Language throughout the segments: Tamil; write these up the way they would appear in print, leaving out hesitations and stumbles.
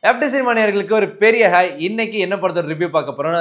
எஃப்டி சினிமா நேயர்களுக்கு ஒரு பெரிய ஹாய். இன்னைக்கு என்ன படத்தோட ரிவ்யூ பார்க்க போறோம்னா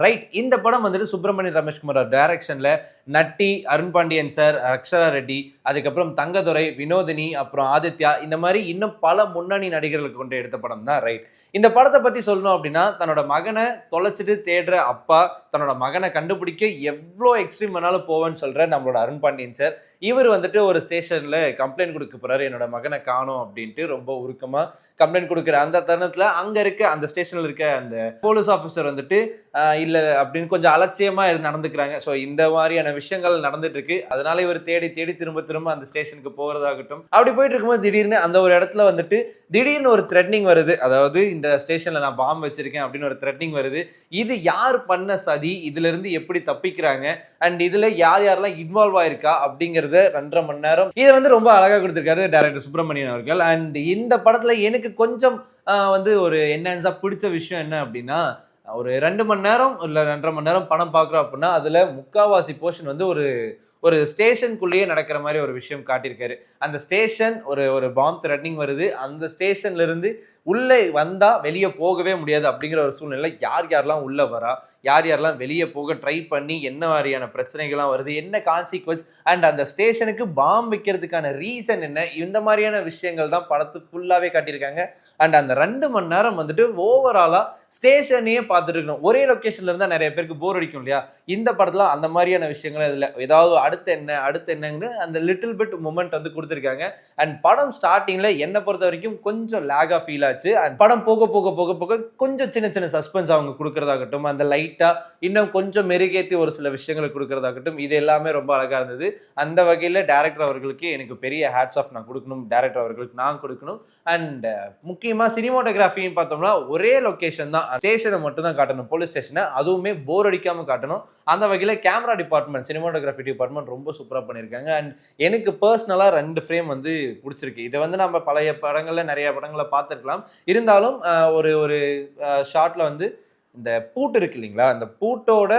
ரைட் இந்த படம் வந்துட்டு சுப்பிரமணியன் ரமேஷ்குமார் டைரக்ஷன்ல நட்டி, அருண் பாண்டியன் சார், அக்ஷரா ரெட்டி, அதுக்கப்புறம் தங்கதுரை, வினோதினி, அப்புறம் ஆதித்யா, இந்த மாதிரி இன்னும் பல முன்னணி நடிகர்களுக்கு கொண்டு எடுத்த படம் தான் ரைட். இந்த படத்தை பத்தி சொல்லணும் அப்படின்னா, தன்னோட மகனை தொலைச்சிட்டு தேடுற அப்பா தன்னோட மகனை கண்டுபிடிக்க எவ்வளோ எக்ஸ்ட்ரீம் வேணாலும் போவேன்னு சொல்ற நம்மளோட அருண் பாண்டியன் சார், இவர் வந்துட்டு ஒரு ஸ்டேஷன்ல கம்ப்ளைண்ட் கொடுக்க போறாரு, என்னோட மகனை காணோம் அப்படின்ட்டு ரொம்ப உருக்கமா கம்ப்ளைண்ட் கொடுக்குற அந்த தருணத்துல அங்க இருக்க அந்த ஸ்டேஷன்ல இருக்க அந்த போலீஸ் ஆஃபீஸர் வந்துட்டு இல்ல அப்படின்னு கொஞ்சம் அலட்சியமா நடந்துக்கிறாங்க. ஸோ இந்த மாதிரியான விஷயங்கள் நடந்துட்டு இருக்கு. அதனால இவர் தேடி தேடி திரும்ப திரும்ப அந்த ஸ்டேஷனுக்கு போறதாகட்டும். அப்படி போயிட்டு இருக்கும்போது திடீர்னு அந்த ஒரு இடத்துல வந்துட்டு திடீர்னு ஒரு த்ரெட்னிங் வருது. அதாவது இந்த ஸ்டேஷன்ல நான் பாம்பு வச்சிருக்கேன் அப்படின்னு ஒரு த்ரெட்னிங் வருது. இது யார் பண்ண சதி, இதுல இருந்து எப்படி தப்பிக்கிறாங்க, அண்ட் இதுல யார் யாரெல்லாம் இன்வால்வ் ஆயிருக்கா அப்படிங்கறத 2.5 மணி நேரம் இதை வந்து ரொம்ப அழகா கொடுத்திருக்காரு டைரக்டர் சுப்பிரமணியன் அவர்கள். அண்ட் இந்த படத்துல எனக்கு கொஞ்சம் வந்து ஒரு என்னன்ஸா பிடிச்ச விஷயம் என்ன அப்படின்னா, ஒரு 2 மணி நேரம் இல்ல 2.5 மணி நேரம் படம் பாக்குறோம் அப்படின்னா அதுல முக்காவாசி போர்ஷன் வந்து ஒரு ஒரு ஸ்டேஷனுக்குள்ளேயே நடக்கிற மாதிரி ஒரு விஷயம் காட்டியிருக்காரு. அந்த ஸ்டேஷன் ஒரு பாம்பு த்ரெட்னிங் வருது, அந்த ஸ்டேஷன்ல இருந்து உள்ளே வந்தா வெளியே போகவே முடியாது அப்படிங்கிற ஒரு சூழ்நிலை. யார் யாரெல்லாம் உள்ள வரா, யார் யாரெல்லாம் வெளியே போக ட்ரை பண்ணி என்ன மாதிரியான பிரச்சனைகள்லாம் வருது, என்ன கான்சிக்வன்ஸ், அண்ட் அந்த ஸ்டேஷனுக்கு பாம்பு வைக்கிறதுக்கான ரீசன் என்ன, இந்த மாதிரியான விஷயங்கள் தான் படத்து ஃபுல்லாவே காட்டியிருக்காங்க. அண்ட் அந்த 2 மணி நேரம் வந்துட்டு ஓவராலா ஸ்டேஷனையே பார்த்துட்டு இருக்கணும். ஒரே லொகேஷன்ல இருந்தா நிறைய பேருக்கு போர் அடிக்கும் இல்லையா? இந்த படத்துல அந்த மாதிரியான விஷயங்கள் இதுல ஏதாவது அடுத்து என்னன்னு அந்த லிட்டில் பிட் மொமெண்ட் வந்து கொடுத்துருக்காங்க. அண்ட் படம் ஸ்டார்டிங்ல என்ன பொறுத்த வரைக்கும் கொஞ்சம் லேகா ஃபீல் ஆச்சு. அண்ட் படம் போக போக போக போக கொஞ்சம் சின்ன சின்ன சஸ்பென்ஸ் அவங்க கொடுக்கறதாகட்டும், அந்த லைட்டா இன்னும் கொஞ்சம் மெருகேத்தி ஒரு சில விஷயங்களை கொடுக்கறதாகட்டும், இது எல்லாமே ரொம்ப அழகா இருந்தது. அந்த வகையில டைரக்டர் அவர்களுக்கு எனக்கு பெரிய ஹேட்ஸ் ஆஃப் நான் கொடுக்கணும், டைரக்டர் அவர்களுக்கு நான் கொடுக்கணும். அண்ட் முக்கியமா சினிமாட்டோகிராஃபின்னு பார்த்தோம்னா ஒரே லொகேஷன் தான், ஸ்டேஷனை மட்டும் தான் காட்டணும், போலீஸ் ஸ்டேஷனை, அதுவுமே போர் அடிக்காம காட்டணும். அந்த வகையில கேமரா டிபார்ட்மெண்ட், சினிமாட்டோகிராஃபி டிபார்ட்மெண்ட் ரொம்ப சூப்பரா பண்ணியிருக்காங்க. அண்ட் எனக்கு பர்சனலா 2 ஃப்ரேம் வந்து பிடிச்சிருக்கு. இதை வந்து நம்ம பழைய படங்கள்ல நிறைய படங்களை பார்த்துருக்கலாம். இருந்தாலும் ஒரு ஒரு ஷார்ட்ல வந்து இந்த பூட்டு இருக்கு இல்லைங்களா, அந்த பூட்டோட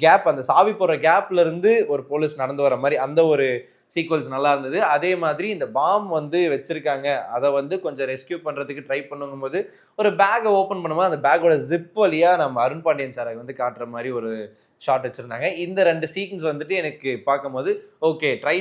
கேப், அந்த சாவி போடுற கேப்ல இருந்து ஒரு போலீஸ் நடந்து வர மாதிரி அந்த ஒரு சீக்வல்ஸ் நல்லா இருந்தது. அதே மாதிரி இந்த பாம் வந்து வச்சிருக்காங்க, அதை வந்து கொஞ்சம் ரெஸ்கியூ பண்றதுக்கு ட்ரை பண்ணும்போது ஒரு பேக்கை ஓப்பன் பண்ணும்போது அந்த பேக்கோட ஜிப் வழியா நம்ம அருண் பாண்டியன் சாரை வந்து காட்டுற மாதிரி ஒரு ஷாட் வச்சிருந்தாங்க. இந்த 2 சீக்வன்ஸ் வந்துட்டு எனக்கு பார்க்கும்போது ஓகே, ட்ரை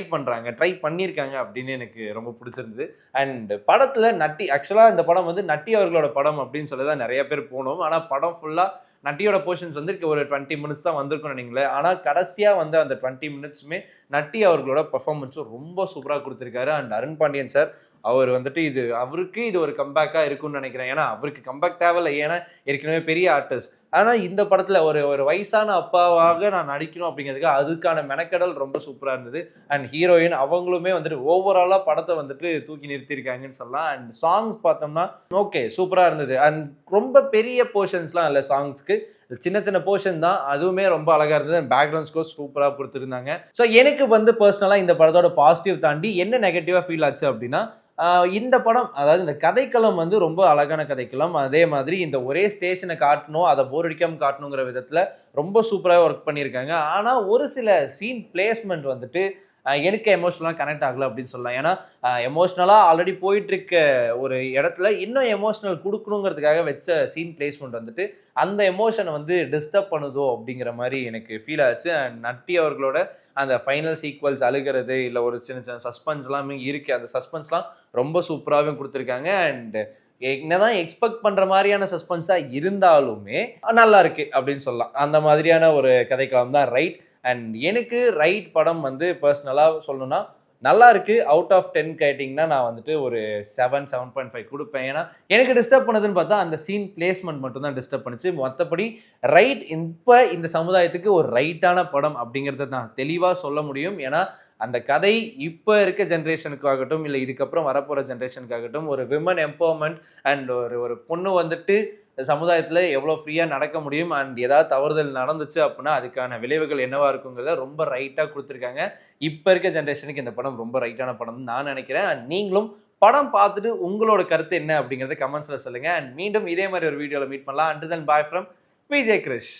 பண்ணியிருக்காங்க அப்படின்னு எனக்கு ரொம்ப பிடிச்சிருந்தது. அண்ட் படத்துல நட்டி, ஆக்சுவலா இந்த படம் வந்து நட்டி அவர்களோட படம் அப்படின்னு சொல்லிதான் நிறைய பேர் போனோம். ஆனா படம் ஃபுல்லா நட்டியோட போர்ஷன்ஸ் வந்து ஒரு 20 மினிட்ஸ் தான் வந்திருக்கும் நினைங்களேன். ஆனால் கடைசியாக வந்து அந்த 20 மினிட்ஸுமே நட்டி அவர்களோட பர்ஃபார்மன்ஸும் ரொம்ப சூப்பராக கொடுத்துருக்காரு. அண்ட் அருண் பாண்டியன் சார் அவர் வந்துட்டு அவருக்கு இது ஒரு கம்பேக்காக இருக்கும்னு நினைக்கிறேன். ஏன்னா அவருக்கு கம்பேக் தேவையில்லை, ஏன்னா ஏற்கனவே பெரிய ஆர்டிஸ்ட். ஆனால் இந்த படத்தில் ஒரு வயசான அப்பாவாக நான் நடிக்கணும் அப்படிங்கிறதுக்கு அதுக்கான மெனக்கடல் ரொம்ப சூப்பராக இருந்தது. அண்ட் ஹீரோயின் அவங்களுமே வந்துட்டு ஓவராலாக படத்தை வந்துட்டு தூக்கி நிறுத்தியிருக்காங்கன்னு சொல்லலாம். அண்ட் சாங்ஸ் பார்த்தோம்னா ஓகே சூப்பராக இருந்தது. அண்ட் ரொம்ப பெரிய போர்ஷன்ஸ்லாம் இல்லை சாங்ஸ்க்கு, சின்ன சின்ன போர்ஷன் தான், அதுவுமே ரொம்ப அழகா இருந்தது. பேக்ரவுண்ட் ஸ்கோர் சூப்பரா கொடுத்துருந்தாங்க. ஸோ எனக்கு வந்து பர்சனலா இந்த படத்தோட பாசிட்டிவ் தாண்டி என்ன நெகட்டிவா ஃபீல் ஆச்சு அப்படின்னா, இந்த படம், அதாவது இந்த கதைக்களம் வந்து ரொம்ப அழகான கதைக்களம். அதே மாதிரி இந்த ஒரே ஸ்டேஷனை காட்டணும், அதை போர் அடிக்காம காட்டணுங்கிற விதத்துல ரொம்ப சூப்பராக ஒர்க் பண்ணியிருக்காங்க. ஆனா ஒரு சில சீன் பிளேஸ்மெண்ட் வந்துட்டு எனக்கு எமோஷனலாக கனெக்ட் ஆகலை அப்படின்னு சொல்லலாம். ஏன்னா எமோஷ்னலாக ஆல்ரெடி போயிட்டு இருக்க ஒரு இடத்துல இன்னும் எமோஷனல் கொடுக்கணுங்கிறதுக்காக வச்ச சீன் பிளேஸ்மெண்ட் வந்துட்டு அந்த எமோஷனை வந்து டிஸ்டர்ப் பண்ணுதோ அப்படிங்கிற மாதிரி எனக்கு ஃபீல் ஆச்சு. அண்ட் நட்டி அவர்களோட அந்த ஃபைனல் சீக்வல்ஸ் அழுகிறது இல்லை ஒரு சின்ன சின்ன சஸ்பென்ஸ்லாம் இருக்கு, அந்த சஸ்பென்ஸ்லாம் ரொம்ப சூப்பராகவும் கொடுத்துருக்காங்க. அண்ட் என்னதான் எக்ஸ்பெக்ட் பண்ற மாதிரியான சஸ்பென்ஸா இருந்தாலுமே நல்லா இருக்கு அப்படின்னு சொல்லலாம். அந்த மாதிரியான ஒரு கதைக்களம் தான் ரைட். அண்ட் எனக்கு ரைட் படம் வந்து பர்சனலா சொல்லணும்னா நல்லா இருக்கு. அவுட் ஆஃப் 10 கேட்டிங்கன்னா நான் வந்துட்டு ஒரு 7.5 கொடுப்பேன். ஏன்னா எனக்கு டிஸ்டர்ப் பண்ணதுன்னு பார்த்தா அந்த சீன் பிளேஸ்மெண்ட் மட்டும் தான் டிஸ்டர்ப் பண்ணுச்சு. மற்றபடி ரைட் இப்போ இந்த சமுதாயத்துக்கு ஒரு ரைட்டான படம் அப்படிங்கிறத நான் தெளிவாக சொல்ல முடியும். ஏன்னா அந்த கதை இப்போ இருக்க ஜென்ரேஷனுக்காகட்டும் இல்லை இதுக்கப்புறம் வரப்போகிற ஜென்ரேஷனுக்காகட்டும் ஒரு விமன் எம்பவர்மெண்ட் அண்ட் ஒரு பொண்ணு வந்துட்டு சமுதாயத்தில் எவ்வளோ ஃப்ரீயாக நடக்க முடியும், அண்ட் ஏதாவது தவறுதல் நடந்துச்சு அப்படின்னா அதுக்கான விளைவுகள் என்னவா இருக்குங்கிறத ரொம்ப ரைட்டாக கொடுத்துருக்காங்க. இப்போ இருக்க ஜென்ரேஷனுக்கு இந்த படம் ரொம்ப ரைட்டான படம் நான் நினைக்கிறேன். அண்ட் நீங்களும் படம் பார்த்துட்டு உங்களோட கருத்து என்ன அப்படிங்கிறத கமெண்ட்ஸில் சொல்லுங்கள். அண்ட் மீண்டும் இதே மாதிரி ஒரு வீடியோவில் மீட் பண்ணலாம். Until then bye from Vijay Girish.